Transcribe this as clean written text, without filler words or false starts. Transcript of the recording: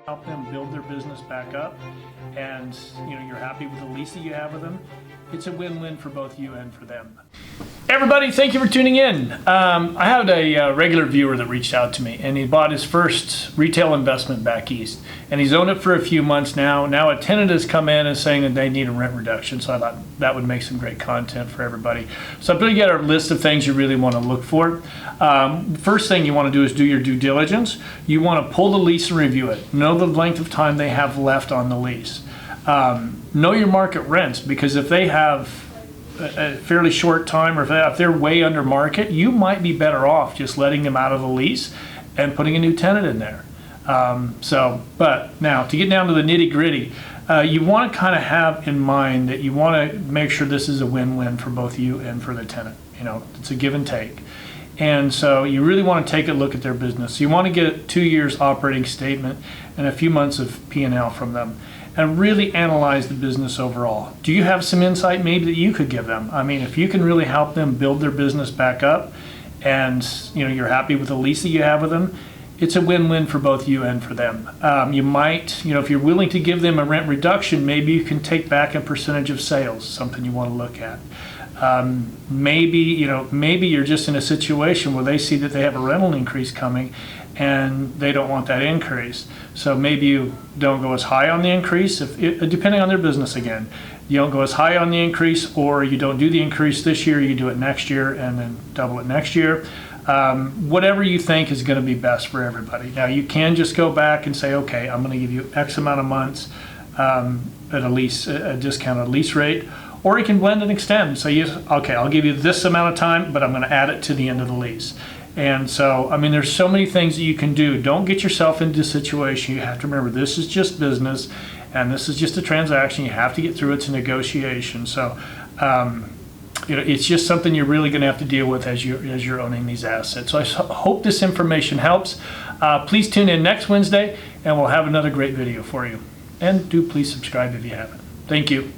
help them build their business back up, and you're happy with the lease that you have with them, it's a win-win for both you and for them. Everybody, thank you for tuning in. I had a regular viewer that reached out to me, and he bought his first retail investment back east, and he's owned it for a few months now. Now a tenant has come in and saying that they need a rent reduction, so I thought that would make some great content for everybody. So I put together a list of things you really want to look for. First thing you want to do is do your due diligence. You want to pull the lease and review it. Know the length of time they have left on the lease. Know your market rents, because if they have a fairly short time, or if they're way under market, you might be better off just letting them out of the lease and putting a new tenant in there. But now to get down to the nitty gritty, you want to kind of have in mind that you want to make sure this is a win-win for both you and for the tenant. It's a give and take. And so you really want to take a look at their business. You want to get a 2 years operating statement and a few months of P&L from them, and really analyze the business overall. Do you have some insight maybe that you could give them? I mean, if you can really help them build their business back up, and you're happy with the lease that you have with them, it's a win-win for both you and for them. You might, if you're willing to give them a rent reduction, maybe you can take back a percentage of sales, something you want to look at. Maybe you're just in a situation where they see that they have a rental increase coming and they don't want that increase. So maybe you don't go as high on the increase, depending on their business again. You don't go as high on the increase, or you don't do the increase this year, you do it next year and then double it next year. Whatever you think is going to be best for everybody. Now you can just go back and say, okay, I'm going to give you X amount of months at a discounted lease rate. Or you can blend and extend. So okay, I'll give you this amount of time, but I'm going to add it to the end of the lease. And so, there's so many things that you can do. Don't get yourself into a situation. You have to remember, this is just business, and this is just a transaction. You have to get through it. It's a negotiation. So, it's just something you're really going to have to deal with as you're owning these assets. So I hope this information helps. Please tune in next Wednesday, and we'll have another great video for you. And do please subscribe if you haven't. Thank you.